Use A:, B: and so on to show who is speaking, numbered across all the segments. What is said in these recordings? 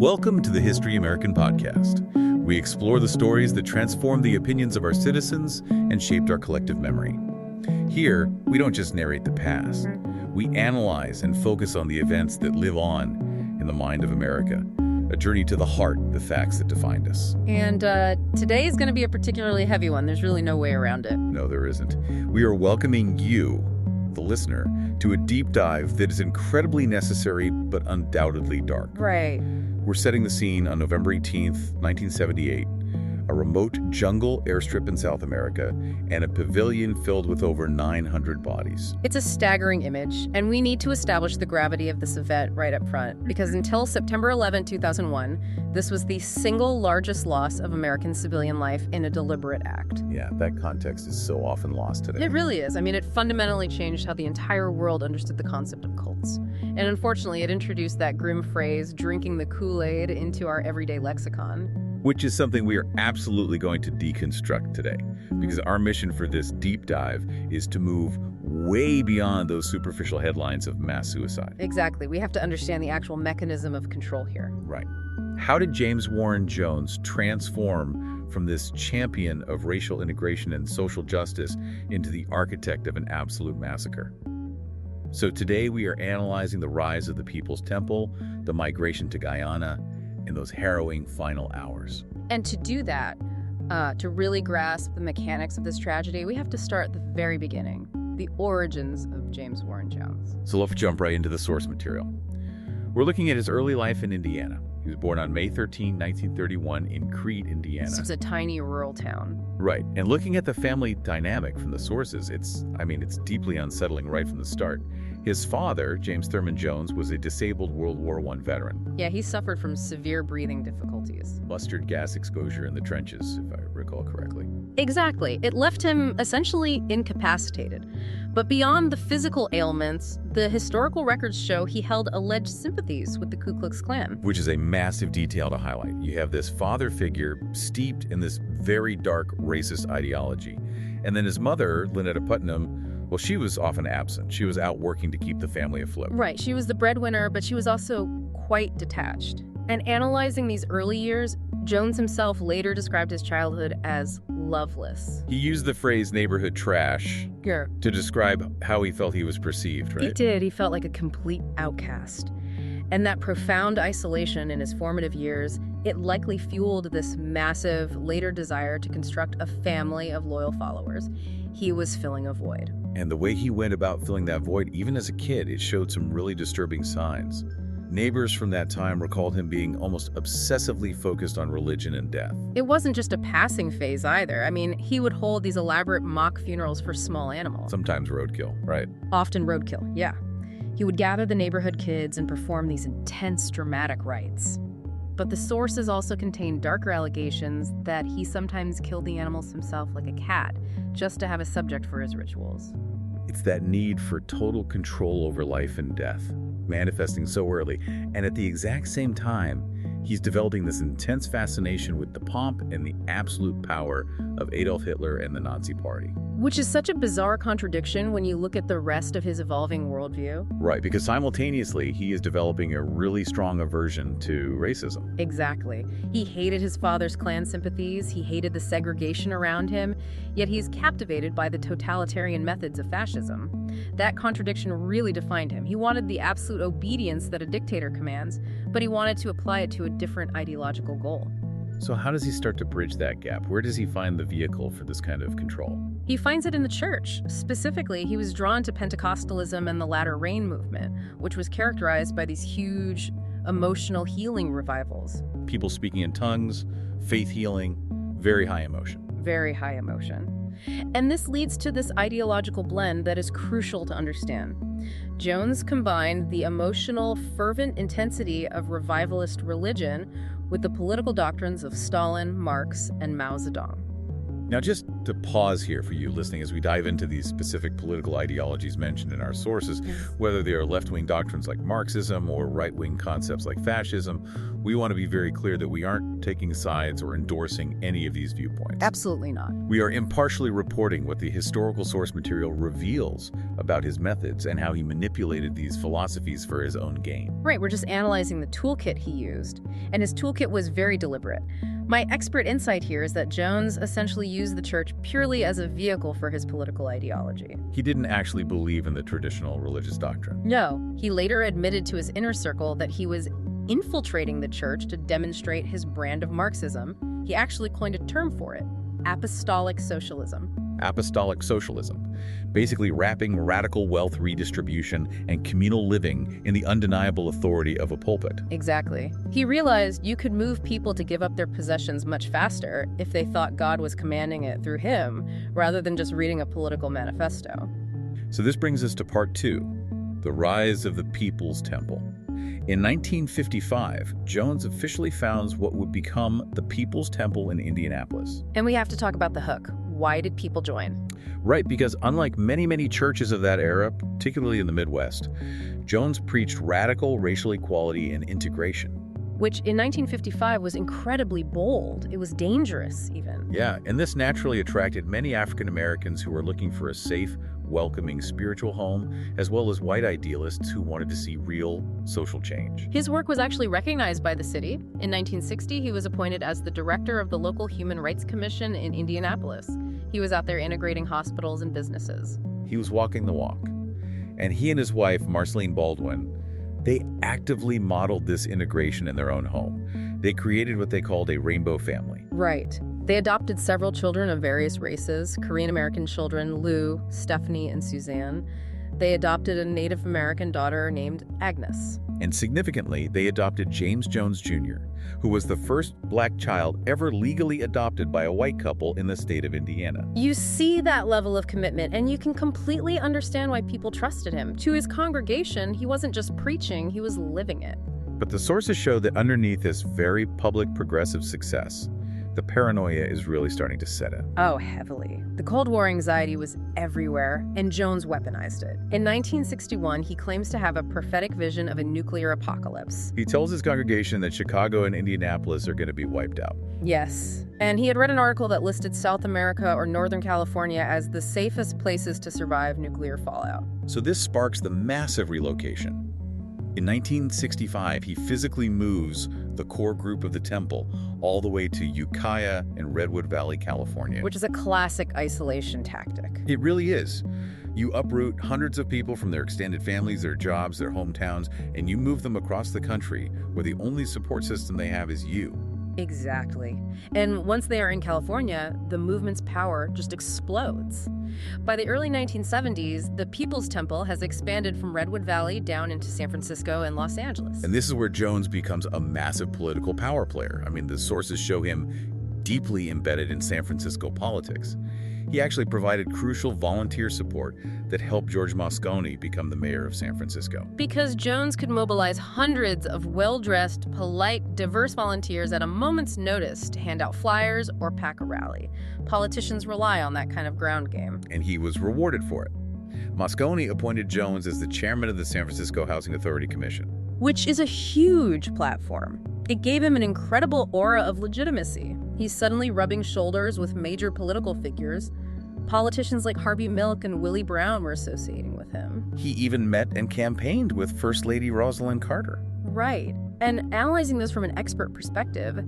A: Welcome to the History American podcast. We explore the stories that transformed the opinions of our citizens and shaped our collective memory. Here, we don't just narrate the past. We analyze and focus on the events that live on in the mind of America. A journey to the heart, the facts that defined us.
B: And today is going to be a particularly heavy one. There's really no way around it.
A: No, there isn't. We are welcoming you, the listener, to a deep dive that is incredibly necessary but undoubtedly dark.
B: Right.
A: We're setting the scene on November 18th, 1978, a remote jungle airstrip in South America, and a pavilion filled with over 900 bodies.
B: It's a staggering image, and we need to establish the gravity of this event right up front, because until September 11, 2001, this was the single largest loss of American civilian life in a deliberate act.
A: Yeah, that context is so often lost today.
B: It really is. I mean, it fundamentally changed how the entire world understood the concept of cults. And unfortunately, it introduced that grim phrase, drinking the Kool-Aid, into our everyday lexicon.
A: Which is something we are absolutely going to deconstruct today, because our mission for this deep dive is to move way beyond those superficial headlines of mass suicide.
B: Exactly. We have to understand the actual mechanism of control here.
A: Right. How did James Warren Jones transform from this champion of racial integration and social justice into the architect of an absolute massacre? So today we are analyzing the rise of the People's Temple, the migration to Guyana, in those harrowing final hours.
B: And to do that, to really grasp the mechanics of this tragedy, we have to start at the very beginning, the origins of James Warren Jones.
A: So let's jump right into the source material. We're looking at his early life in Indiana. He was born on May 13, 1931 in Crete, Indiana.
B: This was a tiny rural town.
A: Right. And looking at the family dynamic from the sources, it's deeply unsettling right from the start. His father, James Thurman Jones, was a disabled World War I veteran.
B: Yeah, he suffered from severe breathing difficulties.
A: Mustard gas exposure in the trenches, if I recall correctly.
B: Exactly. It left him essentially incapacitated. But beyond the physical ailments, the historical records show he held alleged sympathies with the Ku Klux Klan.
A: Which is a massive detail to highlight. You have this father figure steeped in this very dark racist ideology. And then his mother, Lynetta Putnam, well, she was often absent. She was out working to keep the family afloat.
B: Right. She was the breadwinner, but she was also quite detached. And analyzing these early years, Jones himself later described his childhood as loveless.
A: He used the phrase neighborhood trash to describe how he felt he was perceived, right?
B: He did. He felt like a complete outcast. And that profound isolation in his formative years, it likely fueled this massive later desire to construct a family of loyal followers. He was filling a void.
A: And the way he went about filling that void, even as a kid, it showed some really disturbing signs. Neighbors from that time recalled him being almost obsessively focused on religion and death.
B: It wasn't just a passing phase either. I mean, he would hold these elaborate mock funerals for small animals.
A: Sometimes roadkill, right?
B: Often roadkill, yeah. He would gather the neighborhood kids and perform these intense dramatic rites. But the sources also contain darker allegations that he sometimes killed the animals himself like a cat, just to have a subject for his rituals.
A: It's that need for total control over life and death, manifesting so early. And at the exact same time, he's developing this intense fascination with the pomp and the absolute power of Adolf Hitler and the Nazi Party.
B: Which is such a bizarre contradiction when you look at the rest of his evolving worldview.
A: Right, because simultaneously, he is developing a really strong aversion to racism.
B: Exactly. He hated his father's Klan sympathies, he hated the segregation around him, yet he's captivated by the totalitarian methods of fascism. That contradiction really defined him. He wanted the absolute obedience that a dictator commands, but he wanted to apply it to a different ideological goal.
A: So how does he start to bridge that gap? Where does he find the vehicle for this kind of control?
B: He finds it in the church. Specifically, he was drawn to Pentecostalism and the Latter Rain movement, which was characterized by these huge emotional healing revivals.
A: People speaking in tongues, faith healing, very high emotion.
B: Very high emotion. And this leads to this ideological blend that is crucial to understand. Jones combined the emotional, fervent intensity of revivalist religion with the political doctrines of Stalin, Marx, and Mao Zedong.
A: Now, just to pause here for you listening as we dive into these specific political ideologies mentioned in our sources, whether they are left-wing doctrines like Marxism or right-wing concepts like fascism, we want to be very clear that we aren't taking sides or endorsing any of these viewpoints.
B: Absolutely not.
A: We are impartially reporting what the historical source material reveals about his methods and how he manipulated these philosophies for his own gain.
B: Right, we're just analyzing the toolkit he used, and his toolkit was very deliberate. My expert insight here is that Jones essentially used the church purely as a vehicle for his political ideology.
A: He didn't actually believe in the traditional religious doctrine.
B: No, he later admitted to his inner circle that he was infiltrating the church to demonstrate his brand of Marxism. He actually coined a term for it: apostolic socialism.
A: Apostolic socialism, basically wrapping radical wealth redistribution and communal living in the undeniable authority of a pulpit.
B: Exactly. He realized you could move people to give up their possessions much faster if they thought God was commanding it through him, rather than just reading a political manifesto.
A: So this brings us to part 2, the rise of the People's Temple. In 1955, Jones officially founds what would become the People's Temple in Indianapolis.
B: And we have to talk about the hook. Why did people join?
A: Right, because unlike many churches of that era, particularly in the Midwest, Jones preached radical racial equality and integration.
B: Which in 1955 was incredibly bold. It was dangerous, even.
A: Yeah, and this naturally attracted many African Americans who were looking for a safe, welcoming spiritual home, as well as white idealists who wanted to see real social change.
B: His work was actually recognized by the city. In 1960, he was appointed as the director of the local Human Rights Commission in Indianapolis. He was out there integrating hospitals and businesses.
A: He was walking the walk. And he and his wife, Marceline Baldwin, they actively modeled this integration in their own home. They created what they called a rainbow family.
B: Right. They adopted several children of various races: Korean-American children, Lou, Stephanie, and Suzanne. They adopted a Native American daughter named Agnes.
A: And significantly, they adopted James Jones Jr., who was the first black child ever legally adopted by a white couple in the state of Indiana.
B: You see that level of commitment, and you can completely understand why people trusted him. To his congregation, he wasn't just preaching, he was living it.
A: But the sources show that underneath this very public progressive success, the paranoia is really starting to set in.
B: Oh, heavily. The Cold War anxiety was everywhere, and Jones weaponized it. In 1961, he claims to have a prophetic vision of a nuclear apocalypse.
A: He tells his congregation that Chicago and Indianapolis are going to be wiped out.
B: Yes, and he had read an article that listed South America or Northern California as the safest places to survive nuclear fallout.
A: So this sparks the massive relocation. In 1965, he physically moves the core group of the temple all the way to Ukiah in Redwood Valley, California.
B: Which is a classic isolation tactic.
A: It really is. You uproot hundreds of people from their extended families, their jobs, their hometowns, and you move them across the country where the only support system they have is you.
B: Exactly. And once they are in California, the movement's power just explodes. By the early 1970s, the People's Temple has expanded from Redwood Valley down into San Francisco and Los Angeles.
A: And this is where Jones becomes a massive political power player. I mean, the sources show him deeply embedded in San Francisco politics. He actually provided crucial volunteer support that helped George Moscone become the mayor of San Francisco.
B: Because Jones could mobilize hundreds of well-dressed, polite, diverse volunteers at a moment's notice to hand out flyers or pack a rally. Politicians rely on that kind of ground game.
A: And he was rewarded for it. Moscone appointed Jones as the chairman of the San Francisco Housing Authority Commission,
B: which is a huge platform. It gave him an incredible aura of legitimacy. He's suddenly rubbing shoulders with major political figures. Politicians like Harvey Milk and Willie Brown were associating with him.
A: He even met and campaigned with First Lady Rosalind Carter.
B: Right. And analyzing this from an expert perspective,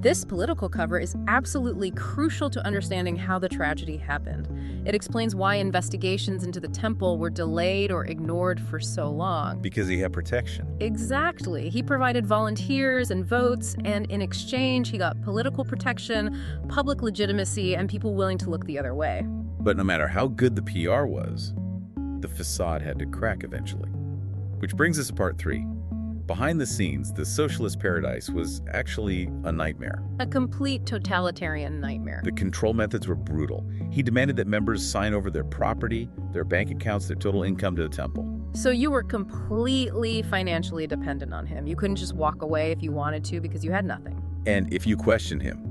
B: this political cover is absolutely crucial to understanding how the tragedy happened. It explains why investigations into the temple were delayed or ignored for so long.
A: Because he had protection.
B: Exactly. He provided volunteers and votes, and in exchange, he got political protection, public legitimacy, and people willing to look the other way.
A: But no matter how good the PR was, the facade had to crack eventually. Which brings us to part 3. Behind the scenes, the socialist paradise was actually a nightmare.
B: A complete totalitarian nightmare.
A: The control methods were brutal. He demanded that members sign over their property, their bank accounts, their total income to the temple.
B: So you were completely financially dependent on him. You couldn't just walk away if you wanted to because you had nothing.
A: And if you questioned him,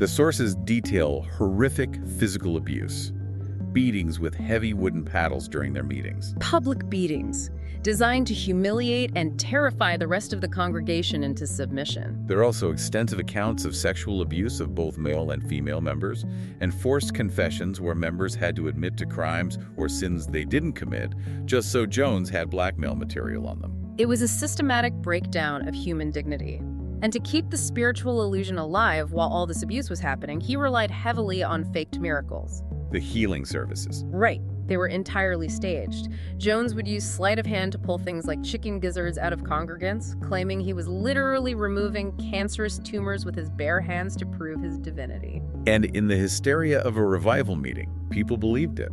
A: The sources detail horrific physical abuse, beatings with heavy wooden paddles during their meetings.
B: Public beatings, designed to humiliate and terrify the rest of the congregation into submission.
A: There are also extensive accounts of sexual abuse of both male and female members, and forced confessions where members had to admit to crimes or sins they didn't commit, just so Jones had blackmail material on them.
B: It was a systematic breakdown of human dignity. And to keep the spiritual illusion alive while all this abuse was happening, he relied heavily on faked miracles.
A: The healing services.
B: Right. They were entirely staged. Jones would use sleight of hand to pull things like chicken gizzards out of congregants, claiming he was literally removing cancerous tumors with his bare hands to prove his divinity.
A: And in the hysteria of a revival meeting, people believed it.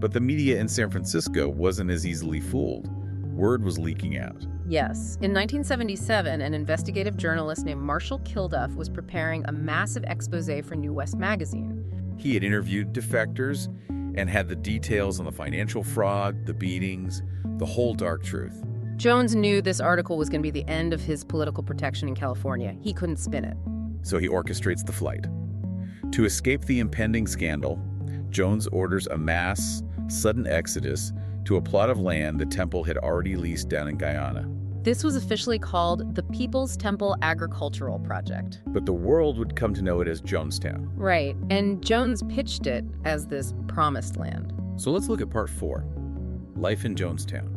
A: But the media in San Francisco wasn't as easily fooled. Word was leaking out.
B: Yes. In 1977, an investigative journalist named Marshall Kilduff was preparing a massive exposé for New West magazine.
A: He had interviewed defectors and had the details on the financial fraud, the beatings, the whole dark truth.
B: Jones knew this article was going to be the end of his political protection in California. He couldn't spin it.
A: So he orchestrates the flight. To escape the impending scandal, Jones orders a mass, sudden exodus to a plot of land the temple had already leased down in Guyana.
B: This was officially called the People's Temple Agricultural Project.
A: But the world would come to know it as Jonestown.
B: Right, and Jones pitched it as this promised land.
A: So let's look at part 4, Life in Jonestown.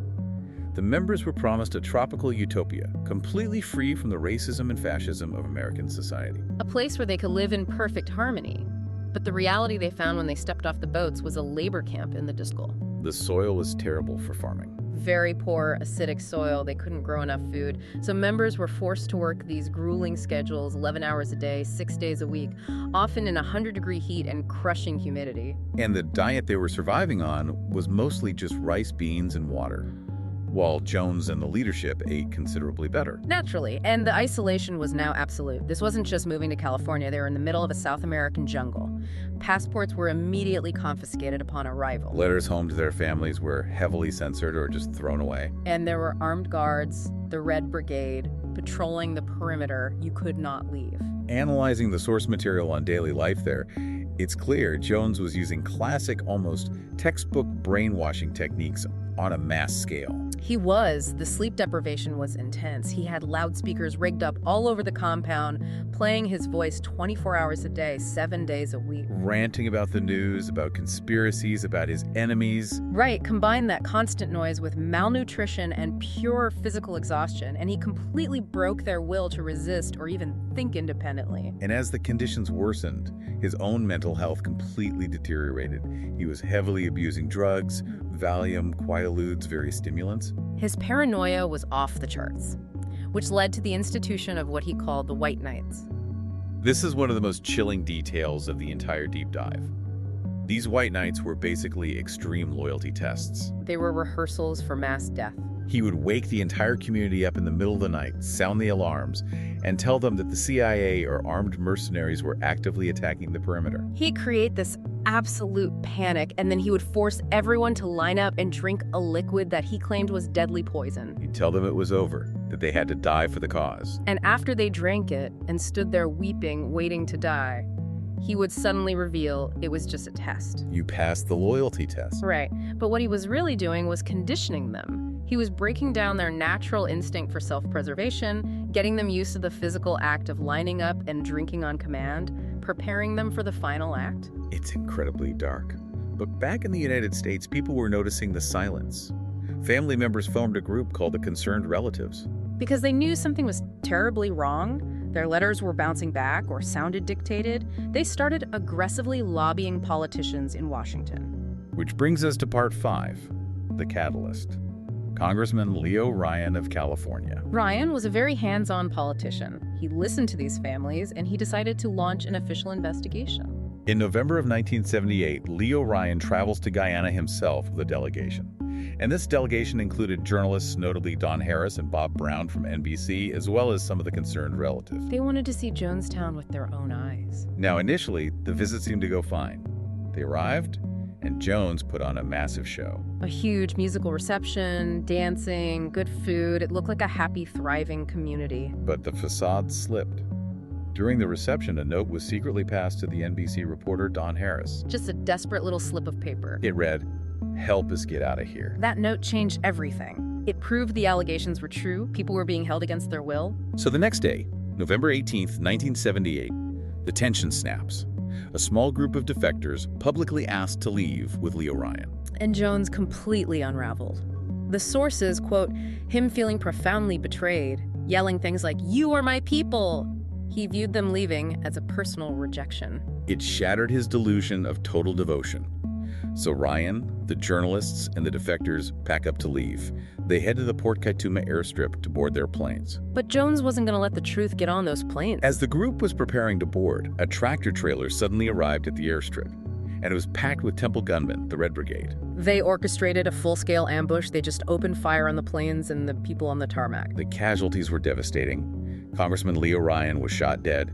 A: The members were promised a tropical utopia, completely free from the racism and fascism of American society.
B: A place where they could live in perfect harmony. But the reality they found when they stepped off the boats was a labor camp in the Discal.
A: The soil was terrible for farming.
B: Very poor, acidic soil. They couldn't grow enough food. So members were forced to work these grueling schedules, 11 hours a day, 6 days a week, often in 100-degree heat and crushing humidity.
A: And the diet they were surviving on was mostly just rice, beans, and water, while Jones and the leadership ate considerably better.
B: Naturally, and the isolation was now absolute. This wasn't just moving to California. They were in the middle of a South American jungle. Passports were immediately confiscated upon arrival.
A: Letters home to their families were heavily censored or just thrown away.
B: And there were armed guards, the Red Brigade, patrolling the perimeter. You could not leave.
A: Analyzing the source material on daily life there, it's clear Jones was using classic, almost textbook brainwashing techniques on a mass scale.
B: He was. The sleep deprivation was intense. He had loudspeakers rigged up all over the compound, playing his voice 24 hours a day, 7 days a week.
A: Ranting about the news, about conspiracies, about his enemies.
B: Right. Combine that constant noise with malnutrition and pure physical exhaustion, and he completely broke their will to resist or even think independently.
A: And as the conditions worsened, his own mental health completely deteriorated. He was heavily abusing drugs, Valium, Quaaludes, various stimulants.
B: His paranoia was off the charts, which led to the institution of what he called the White Nights.
A: This is one of the most chilling details of the entire deep dive. These White Nights were basically extreme loyalty tests.
B: They were rehearsals for mass death.
A: He would wake the entire community up in the middle of the night, sound the alarms, and tell them that the CIA or armed mercenaries were actively attacking the perimeter.
B: He'd create this absolute panic, and then he would force everyone to line up and drink a liquid that he claimed was deadly poison.
A: He'd tell them it was over, that they had to die for the cause.
B: And after they drank it and stood there weeping, waiting to die, he would suddenly reveal it was just a test.
A: You passed the loyalty test.
B: Right. But what he was really doing was conditioning them. He was breaking down their natural instinct for self-preservation, getting them used to the physical act of lining up and drinking on command, preparing them for the final act.
A: It's incredibly dark. But back in the United States, people were noticing the silence. Family members formed a group called the Concerned Relatives.
B: Because they knew something was terribly wrong, their letters were bouncing back or sounded dictated, they started aggressively lobbying politicians in Washington.
A: Which brings us to part 5, the catalyst. Congressman Leo Ryan of California.
B: Ryan was a very hands-on politician. He listened to these families, and he decided to launch an official investigation.
A: In November of 1978, Leo Ryan travels to Guyana himself with a delegation. And this delegation included journalists, notably Don Harris and Bob Brown from NBC, as well as some of the concerned relatives.
B: They wanted to see Jonestown with their own eyes.
A: Now, initially, the visit seemed to go fine. They arrived, and Jones put on a massive show.
B: A huge musical reception, dancing, good food. It looked like a happy, thriving community.
A: But the facade slipped. During the reception, a note was secretly passed to the NBC reporter Don Harris.
B: Just a desperate little slip of paper.
A: It read, "Help us get out of here."
B: That note changed everything. It proved the allegations were true. People were being held against their will.
A: So the next day, November 18th, 1978, the tension snaps. A small group of defectors publicly asked to leave with Leo Ryan.
B: And Jones completely unraveled. The sources quote him feeling profoundly betrayed, yelling things like, "You are my people." He viewed them leaving as a personal rejection.
A: It shattered his delusion of total devotion. So Ryan, the journalists, and the defectors pack up to leave. They head to the Port Kaituma airstrip to board their planes.
B: But Jones wasn't going to let the truth get on those planes.
A: As the group was preparing to board, a tractor trailer suddenly arrived at the airstrip, and it was packed with Temple gunmen, the Red Brigade.
B: They orchestrated a full-scale ambush. They just opened fire on the planes and the people on the tarmac.
A: The casualties were devastating. Congressman Leo Ryan was shot dead.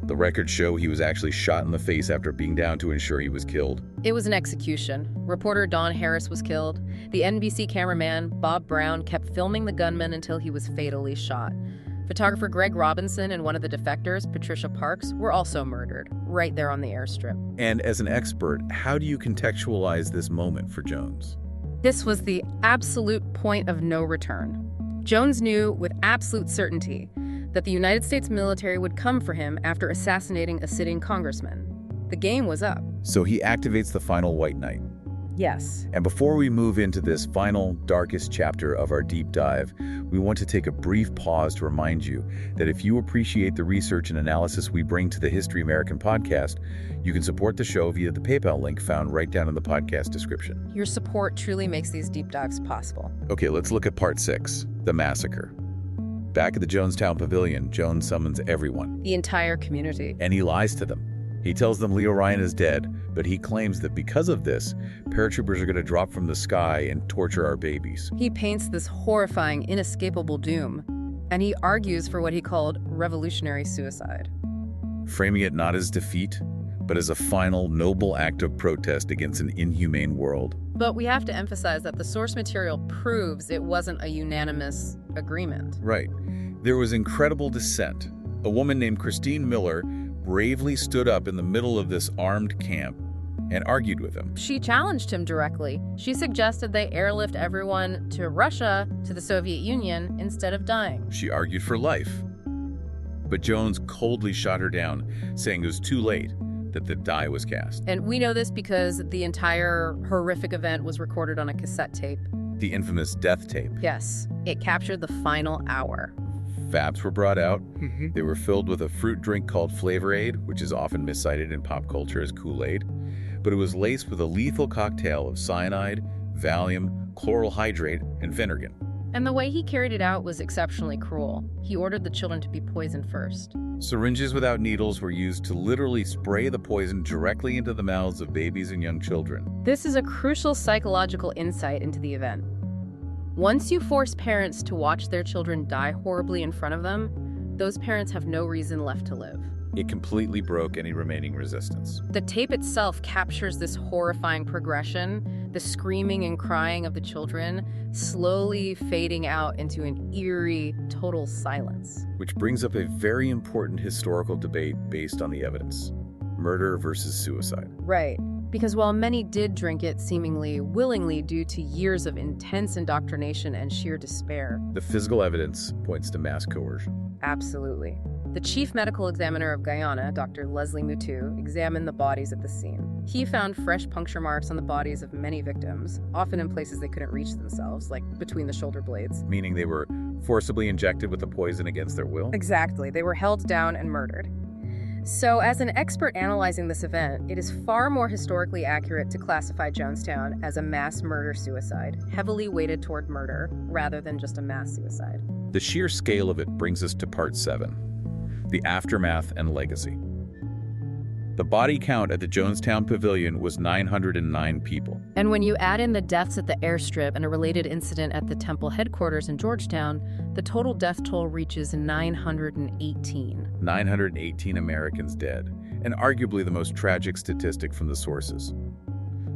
A: The records show he was actually shot in the face after being down to ensure he was killed.
B: It was an execution. Reporter Don Harris was killed. The NBC cameraman, Bob Brown, kept filming the gunman until he was fatally shot. Photographer Greg Robinson and one of the defectors, Patricia Parks, were also murdered, right there on the airstrip.
A: And as an expert, how do you contextualize this moment for Jones?
B: This was the absolute point of no return. Jones knew with absolute certainty that the United States military would come for him after assassinating a sitting congressman. The game was up.
A: So he activates the final white knight.
B: Yes.
A: And before we move into this final, darkest chapter of our deep dive, we want to take a brief pause to remind you that if you appreciate the research and analysis we bring to the History American podcast, you can support the show via the PayPal link found right down in the podcast description.
B: Your support truly makes these deep dives possible.
A: Okay, let's look at part 6, the massacre. Back at the Jonestown Pavilion, Jones summons everyone.
B: The entire community.
A: And he lies to them. He tells them Leo Ryan is dead, but he claims that because of this, paratroopers are going to drop from the sky and torture our babies.
B: He paints this horrifying, inescapable doom, and he argues for what he called revolutionary suicide.
A: Framing it not as defeat, but as a final, noble act of protest against an inhumane world.
B: But we have to emphasize that the source material proves it wasn't a unanimous agreement.
A: Right. There was incredible dissent. A woman named Christine Miller bravely stood up in the middle of this armed camp and argued with him.
B: She challenged him directly. She suggested they airlift everyone to Russia, to the Soviet Union, instead of dying.
A: She argued for life. But Jones coldly shot her down, saying it was too late, that the die was cast.
B: And we know this because the entire horrific event was recorded on a cassette tape.
A: The infamous death tape.
B: Yes, it captured the final hour.
A: Vapes were brought out. They were filled with a fruit drink called Flavor Aid, which is often miscited in pop culture as Kool-Aid. But it was laced with a lethal cocktail of cyanide, Valium, chloral hydrate, and vinegar.
B: And the way he carried it out was exceptionally cruel. He ordered the children to be poisoned first.
A: Syringes without needles were used to literally spray the poison directly into the mouths of babies and young children.
B: This is a crucial psychological insight into the event. Once you force parents to watch their children die horribly in front of them, those parents have no reason left to live.
A: It completely broke any remaining resistance.
B: The tape itself captures this horrifying progression, the screaming and crying of the children, slowly fading out into an eerie, total silence.
A: Which brings up a very important historical debate based on the evidence. Murder versus suicide.
B: Right. Because while many did drink it seemingly willingly due to years of intense indoctrination and sheer despair,
A: the physical evidence points to mass coercion.
B: Absolutely. The chief medical examiner of Guyana, Dr. Leslie Mutu, examined the bodies at the scene. He found fresh puncture marks on the bodies of many victims, often in places they couldn't reach themselves, like between the shoulder blades.
A: Meaning they were forcibly injected with the poison against their will?
B: Exactly. They were held down and murdered. So, as an expert analyzing this event, it is far more historically accurate to classify Jonestown as a mass murder-suicide, heavily weighted toward murder, rather than just a mass suicide.
A: The sheer scale of it brings us to part 7, the aftermath and legacy. The body count at the Jonestown Pavilion was 909 people.
B: And when you add in the deaths at the airstrip and a related incident at the temple headquarters in Georgetown, the total death toll reaches 918.
A: 918 Americans dead, and arguably the most tragic statistic from the sources.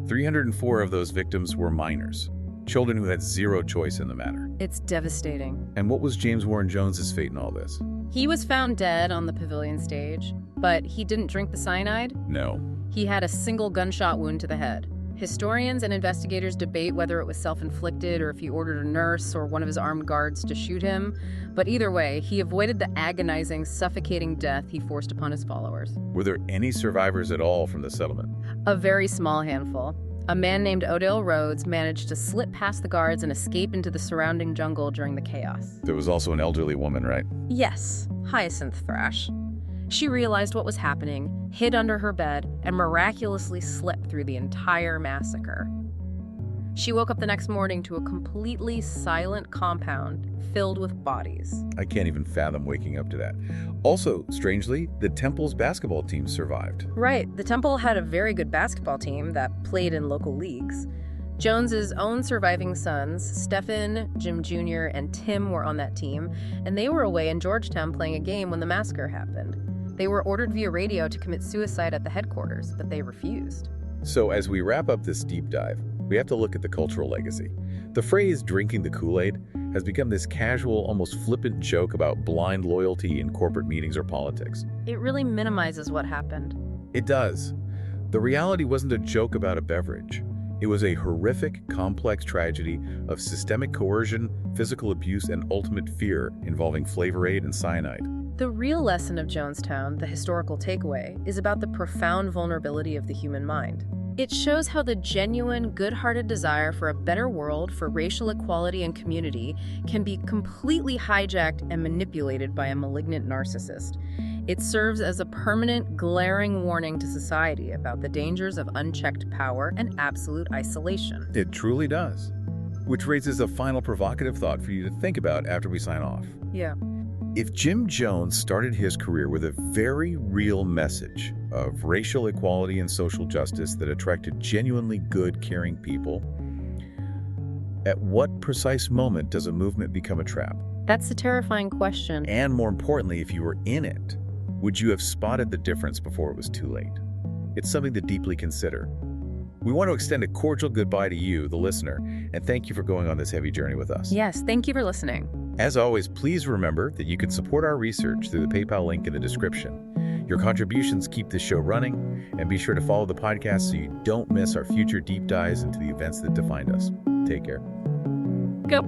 A: 304 of those victims were minors, children who had zero choice in the matter.
B: It's devastating.
A: And what was James Warren Jones's fate in all this?
B: He was found dead on the pavilion stage, but he didn't drink the cyanide.
A: No.
B: He had a single gunshot wound to the head. Historians and investigators debate whether it was self-inflicted or if he ordered a nurse or one of his armed guards to shoot him. But either way, he avoided the agonizing, suffocating death he forced upon his followers.
A: Were there any survivors at all from the settlement?
B: A very small handful. A man named Odell Rhodes managed to slip past the guards and escape into the surrounding jungle during the chaos.
A: There was also an elderly woman, right?
B: Yes, Hyacinth Thrash. She realized what was happening, hid under her bed, and miraculously slept through the entire massacre. She woke up the next morning to a completely silent compound filled with bodies.
A: I can't even fathom waking up to that. Also, strangely, the temple's basketball team survived.
B: Right. The temple had a very good basketball team that played in local leagues. Jones's own surviving sons, Stephen, Jim Jr., and Tim were on that team, and they were away in Georgetown playing a game when the massacre happened. They were ordered via radio to commit suicide at the headquarters, but they refused.
A: So as we wrap up this deep dive, we have to look at the cultural legacy. The phrase drinking the Kool-Aid has become this casual, almost flippant joke about blind loyalty in corporate meetings or politics.
B: It really minimizes what happened.
A: It does. The reality wasn't a joke about a beverage. It was a horrific, complex tragedy of systemic coercion, physical abuse, and ultimate fear involving Flavor Aid and cyanide.
B: The real lesson of Jonestown, the historical takeaway, is about the profound vulnerability of the human mind. It shows how the genuine, good-hearted desire for a better world, for racial equality and community, can be completely hijacked and manipulated by a malignant narcissist. It serves as a permanent, glaring warning to society about the dangers of unchecked power and absolute isolation.
A: It truly does. Which raises a final provocative thought for you to think about after we sign off.
B: Yeah.
A: If Jim Jones started his career with a very real message of racial equality and social justice that attracted genuinely good, caring people, at what precise moment does a movement become a trap?
B: That's a terrifying question.
A: And more importantly, if you were in it, would you have spotted the difference before it was too late? It's something to deeply consider. We want to extend a cordial goodbye to you, the listener, and thank you for going on this heavy journey with us.
B: Yes, thank you for listening.
A: As always, please remember that you can support our research through the PayPal link in the description. Your contributions keep this show running, and be sure to follow the podcast so you don't miss our future deep dives into the events that defined us. Take care.
B: Go.